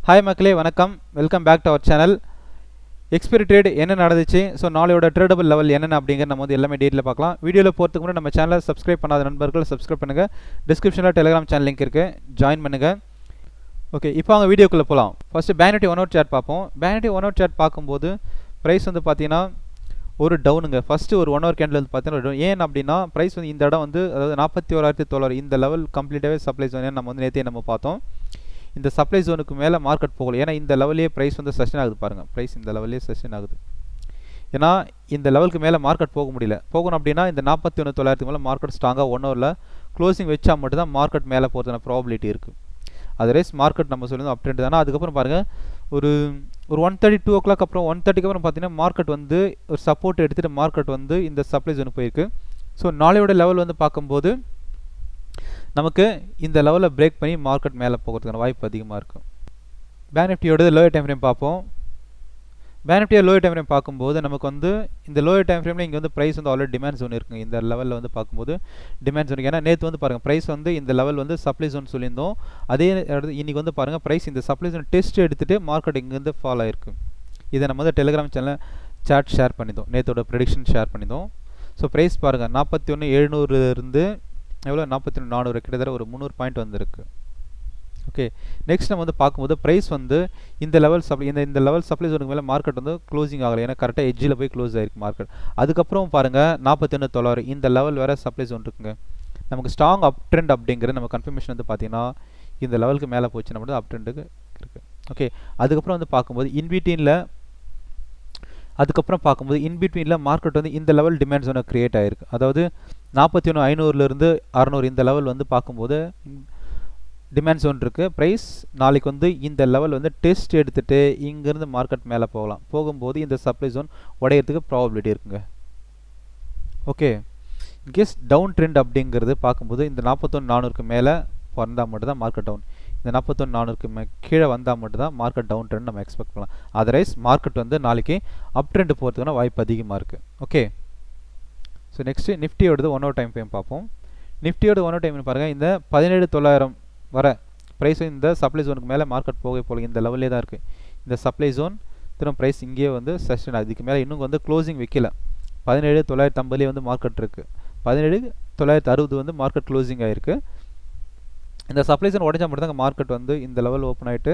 Hi மக்களே வணக்கம், welcome back to our channel. Expiry trade என்ன நடந்துச்சு, ஸோ நாளையோட ட்ரேடபிள் லெவல் என்னென்ன அப்படிங்கிற நம்ம வந்து எல்லாமே டீட்டெயில் பார்க்கலாம். வீடியோவில் போகிறதுக்கு முன்னாடி நம்ம சேனலை சப்ஸ்கிரைப் பண்ணாத நண்பர்கள் சப்ஸ்கிரைப் பண்ணுங்கள். டிஸ்கிரிப்ஷனில் டெலிகிராம் சேனல் லிங்க் இருக்குது, ஜாயின் பண்ணுங்கள். ஓகே, இப்போ அவங்க வீடியோக்குள்ளே போகலாம். ஃபஸ்ட்டு பேங்க்னிஃப்டி 1 ஹவர் சார்ட் பார்ப்போம். பேங்க்னிஃப்டி 1 ஹவர் சார்ட் பார்க்கும்போது ப்ரைஸ் வந்து பார்த்தீங்கன்னா ஒரு டவுனுங்க. ஃபஸ்ட்டு ஒரு 1 ஹவர் கேண்டில் வந்து பார்த்தீங்கன்னா ஏன் அப்படின்னா ப்ரைஸ் வந்து இந்த இடம் வந்து அதாவது 41,900 இந்த லெவல் கம்ப்ளீட்டாகவே சப்ளை ஜோன் நம்ம வந்து நேற்றே நம்ம பார்த்தோம். இந்த சப்ளை ஜோனுக்கு மேலே மார்க்கெட் போகல, ஏன்னா இந்த லெவலே ப்ரைஸ் வந்து சஸ்டெயின் ஆகுது. பாருங்கள், ப்ரைஸ் இந்த லெவலே சஸ்டெயின் ஆகுது. ஏன்னா இந்த லெவலுக்கு மேலே மார்க்கெட் போக முடியல. போகணும் அப்படின்னா இந்த 41,900 மேலே மார்க்கெட் ஸ்ட்ராங்காக 1 ஹவரில் க்ளோசிங் வச்சா மட்டும் தான் மார்க்கெட் மேலே போகிறதுன ப்ராபிலிட்டி இருக்குது. அதர்வைஸ் மார்க்கெட் நம்ம சொல்லுவோம் அப் ட்ரெண்ட் தானே. அதுக்கப்புறம் பாருங்கள், ஒரு 1:32 o'clock அப்புறம் 1:30க்கு அப்புறம் பார்த்தீங்கன்னா மார்க்கெட் வந்து ஒரு சப்போர்ட் எடுத்துகிட்டு மார்க்கெட் வந்து இந்த சப்ளை ஜோனுக்கு போயிருக்கு. ஸோ நாளையோட லெவல் வந்து பார்க்கும்போது நமக்கு இந்த லெவலில் பிரேக் பண்ணி மார்க்கெட் மேலே போகிறதுக்கான வாய்ப்பு அதிகமாக இருக்கும். பேங்க் நிஃப்டியோட லோயர் டைம் ஃப்ரேம் பார்ப்போம். பேங்க் நிஃப்டியோட லோயர் டைம் ஃப்ரேம் பார்க்கும்போது நமக்கு வந்து இந்த லோயர் டைம் ஃப்ரேமில் இங்கே வந்து ப்ரைஸ் வந்து ஆல்ரெடி டிமாண்ட் ஜோன் இருக்குங்க. இந்த லெவலில் வந்து பார்க்கும்போது டிமாண்ட் ஜோன், ஏன்னா நேற்று வந்து பாருங்கள் ப்ரைஸ் வந்து இந்த லெவல் வந்து சப்ளை ஜோன் சொல்லியிருந்தோம். அதே இன்றைக்கி வந்து பாருங்கள் ப்ரைஸ் இந்த சப்ளை ஜோன் டெஸ்ட் எடுத்துகிட்டு மார்க்கெட் இங்கேருந்து ஃபால் ஆகிருக்கு. இதை நம்ம வந்து டெலிகிராம் சேனலில் சார்ட் ஷேர் பண்ணியிருந்தோம், நேற்றோட ப்ரெடிக்ஷன் ஷேர் பண்ணியிருந்தோம். ஸோ ப்ரைஸ் பாருங்கள் 41,700 எவ்வளோ 41,400 கிட்டத்தட்ட ஒரு 300 பாயிண்ட் வந்திருக்கு. ஓகே, நெக்ஸ்ட் நம்ம வந்து பார்க்கும்போது ப்ரைஸ் வந்து இந்த லெவல் சப்ளை இந்த லெவல் சப்ளை ஜோனுக்கு மேலே மார்க்கெட் வந்து க்ளோசிங் ஆகலை, ஏன்னா கரெக்டாக எட்ஜில் போய் க்ளோஸ் ஆகிருக்கு மார்க்கெட். அதுக்கப்புறம் பாருங்கள் 41,900 இந்த லெவல் வேறு சப்ளை ஜோன் இருக்குங்க. நமக்கு ஸ்ட்ராங் அப் ட்ரெண்ட் அப்படிங்கிற நம்ம கன்ஃபர்மேஷன் வந்து பார்த்தீங்கன்னா இந்த லெவலுக்கு மேலே போச்சு நம்ம அப் ட்ரெண்டுக்கு இருக்குது. ஓகே, அதுக்கப்புறம் வந்து பார்க்கும்போது இன்பிட்வீனில் மார்க்கெட் வந்து இந்த லெவல் டிமாண்ட் ஜோனை கிரியேட் ஆகிருக்கு. அதாவது 41,500 600 இந்த லெவல் வந்து பார்க்கும்போது டிமாண்ட் ஜோன் இருக்குது. ப்ரைஸ் நாளைக்கு வந்து இந்த லெவல் வந்து டெஸ்ட் எடுத்துகிட்டு இங்கேருந்து மார்க்கெட் மேலே போகலாம். போகும்போது இந்த சப்ளை ஜோன் உடையிறதுக்கு ப்ராபபிலிட்டி இருக்குங்க. ஓகே, இன்கேஸ் டவுன் ட்ரெண்ட் அப்படிங்கிறது பார்க்கும்போது இந்த 41,400க்கு மேலே வந்தால் மட்டும் தான் மார்க்கெட் டவுன். இந்த 41,400க்கு கீழே வந்தால் மட்டும் தான் மார்க்கெட் டவுன் ட்ரெண்ட் நம்ம எக்ஸ்பெக்ட் பண்ணலாம். அதர்வைஸ் மார்க்கெட் வந்து நாளைக்கு அப் ட்ரெண்ட் போகிறதுக்கான வாய்ப்பு அதிகமாக இருக்குது. ஓகே, ஸோ நெக்ஸ்ட்டு நிஃப்டியோடது 1 ஹவர் டைம் ஃப்ரேம் பார்ப்போம். நிஃப்டியோட 1 ஹவர் டைம் பாருங்கள், இந்த 17,900 வர ப்ரைஸ் இந்த சப்ளை ஜோனுக்கு மேலே மார்க்கெட் போக இந்த லெவலே தான் இருக்குது. இந்த சப்ளை ஜோன் திரும்ப ப்ரைஸ் இங்கேயே வந்து சஸ்டெயின் ஆகுது. இதுக்கு மேலே இன்னும் வந்து க்ளோசிங் வைக்கல. 17,950 வந்து மார்க்கெட் இருக்குது. 17,960 வந்து மார்க்கெட் க்ளோசிங் ஆகிருக்கு. இந்த சப்ளை ஜோன் உடஞ்சா மட்டும் தான் மார்க்கெட் வந்து இந்த லெவல் ஓப்பன் ஆகிட்டு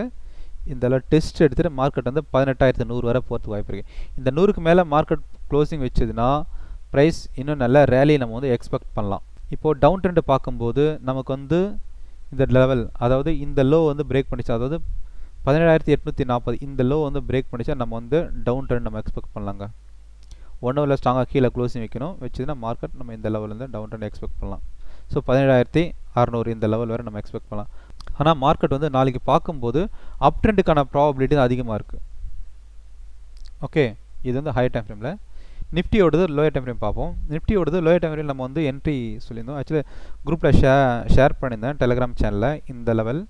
இந்த லெவல் டெஸ்ட் எடுத்துகிட்டு மார்க்கெட் வந்து 18,100 வரை போகிறதுக்கு வாய்ப்பு இருக்குது. இந்த 100க்கு மேலே மார்க்கெட் க்ளோசிங் வச்சதுன்னா ப்ரைஸ் இன்னும் நல்ல ரேலி நம்ம வந்து எக்ஸ்பெக்ட் பண்ணலாம். இப்போது டவுன் ட்ரெண்ட் பார்க்கும்போது நமக்கு வந்து இந்த லெவல் அதாவது இந்த லோ வந்து பிரேக் பண்ணிச்சு, அதாவது 17,840 இந்த லோ வந்து பிரேக் பண்ணிச்சா நம்ம வந்து டவுன் ட்ரெண்ட் நம்ம எக்ஸ்பெக்ட் பண்ணலாங்க. 1 ஹவரில் ஸ்ட்ராங்காக கீழே க்ளோசிங் வைக்கணும், வச்சதுன்னா மார்க்கெட் நம்ம இந்த லெவலில் டவுன் ட்ரெண்ட் எக்ஸ்பெக்ட் பண்ணலாம். ஸோ 17,600 இந்த லெவல் வரை நம்ம எக்ஸ்பெக்ட் பண்ணலாம். ஆனால் மார்க்கெட் வந்து நாளைக்கு பார்க்கும்போது அப் ட்ரெண்டுக்கான ப்ராபபிலிட்டி அதிகமாக இருக்குது. ஓகே, இது வந்து ஹை டைம் ஃப்ரேமில். நிஃப்டியோடது லோயர் டைம் ஃப்ரேம் பார்ப்போம். நிஃப்டியோடது லோயர் டைம் ஃப்ரேம் நம்ம வந்து என்ட்ரி சொல்லியிருந்தோம். ஆக்சுவலி குரூப்பில் ஷேர் பண்ணியிருந்தேன் டெலிகிராம் சேனலில். இந்த லெவல்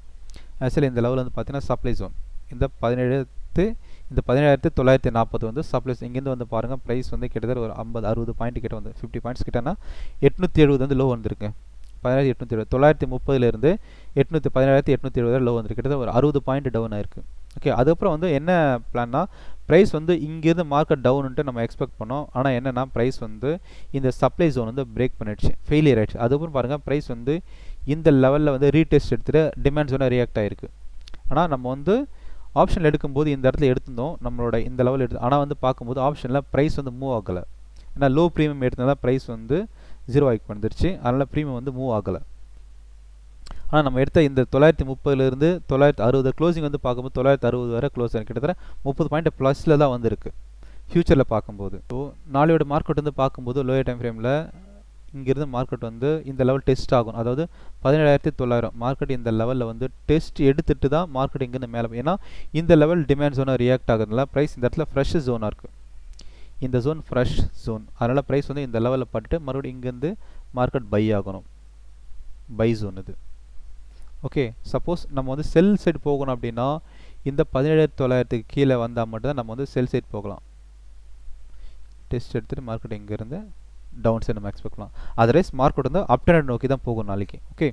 ஆக்சுவலி இந்த லெவல் வந்து பார்த்தீங்கன்னா சப்ளை ஜோன் இந்த 17,940 வந்து சப்ளை. இங்கேருந்து வந்து பாருங்கள் ப்ரைஸ் வந்து கிட்டத்தட்ட ஒரு 50-60 பாயிண்ட் கிட்ட வந்து 50 பாயிண்ட்ஸ் கிட்டனா 870 வந்து லோ வந்திருக்கு. 17,870 930லேருந்து 17,870 லோ வந்துருக்கு. கிட்டத்தட்ட ஒரு 60 பாயிண்ட் டவுன் ஆயிருக்கு. ஓகே, அதுக்கப்புறம் வந்து என்ன பிளான்னா ப்ரைஸ் வந்து இங்கேருந்து மார்க்கெட் டவுன்ட்டு நம்ம எக்ஸ்பெக்ட் பண்ணோம். ஆனால் என்னென்னா ப்ரைஸ் வந்து இந்த சப்ளை ஜோன் வந்து பிரேக் பண்ணிடுச்சு, ஃபெயிலியர் ஆகிடுச்சு. அதுக்கப்புறம் பாருங்கள் ப்ரைஸ் வந்து இந்த லெவலில் வந்து ரீடெஸ்ட் எடுத்துகிட்டு டிமாண்ட் ஜோனை ரியாக்ட் ஆகிருக்கு. ஆனால் நம்ம வந்து ஆப்ஷனில் எடுக்கும்போது இந்த இடத்துல எடுத்திருந்தோம் நம்மளோட இந்த லெவல் எடுத்து. ஆனால் வந்து பார்க்கும்போது ஆப்ஷனில் ப்ரைஸ் வந்து மூவ் ஆகலை, ஏன்னா லோ ப்ரீமியம் எடுத்ததால் ப்ரைஸ் வந்து 0 ஆகி வந்துருச்சு. அதனால் ப்ரீமியம் வந்து மூவ் ஆகலை. ஆனால் நம்ம எடுத்த இந்த 930லேருந்து 960 க்ளோசிங் வந்து பார்க்கும்போது 960 வரை க்ளோஸ் ஆகி கிட்டத்தட்ட 30 பாயிண்ட் ப்ளஸில் தான் வந்துருக்கு ஃபியூச்சரில் பார்க்கும்போது. ஸோ நாளையோட மார்க்கெட் வந்து பார்க்கும்போது லோயர் டைம் ஃப்ரேமில் இங்கேருந்து மார்க்கெட் வந்து இந்த லெவல் டெஸ்ட் ஆகும். அதாவது 17,900 மார்க்கெட் இந்த லெவலில் வந்து டெஸ்ட் எடுத்துகிட்டு தான் மார்க்கெட் இங்கேருந்து மேலே, ஏன்னா இந்த லெவல் டிமாண்ட் ஜோனாக ரியாக்ட் ஆகுறதுனால ப்ரைஸ் இந்த இடத்துல ஃப்ரெஷ் ஜோனாக இருக்குது. இந்த ஜோன் ஃப்ரெஷ் ஜோன், அதனால் ப்ரைஸ் வந்து இந்த லெவலில் பட்டுட்டு மறுபடியும் இங்கேருந்து மார்க்கெட் பை ஆகணும். பை ஜோன் இது. ஓகே, சப்போஸ் நம்ம வந்து செல் சைட் போகணும் அப்படின்னா இந்த 17,900க்கு கீழே வந்தால் மட்டும்தான் நம்ம வந்து செல் சைட் போகலாம். டெஸ்ட் எடுத்துகிட்டு மார்க்கெட் இங்கேருந்து டவுன் சைட் நம்ம எக்ஸ்பெக்ட் பண்ணலாம். அதர்வைஸ் மார்க்கெட் வந்து அப் ட்ரெண்ட் நோக்கி தான் போகும் நாளைக்கு. ஓகே,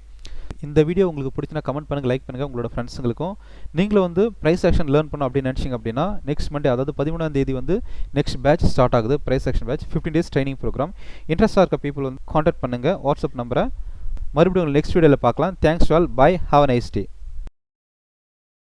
இந்த வீடியோ உங்களுக்கு பிடிச்சினா கமெண்ட் பண்ணுங்கள், லைக் பண்ணுங்கள் உங்களோட ஃப்ரெண்ட்ஸுங்களுக்கும். நீங்களும் வந்து ப்ரைஸ் ஆக்ஷன் லேர்ன் பண்ணணும் அப்படின்னு நினச்சிங்க அப்படின்னா நெக்ஸ்ட் மண்டே அதாவது 13ஆம் தேதி வந்து நெக்ஸ்ட் பேட்ச் ஸ்டார்ட் ஆகுது. Price action batch 15 days training programme. இன்ட்ரெஸ்டாக இருக்க பீப்புள் வந்து காண்டாக்ட் பண்ணுங்கள் வாட்ஸ்அப் நம்பரை. மறுபடியும் நெக்ஸ்ட் வீடியோவில் பார்க்கலாம். Thanks to all. Bye. Have a nice day.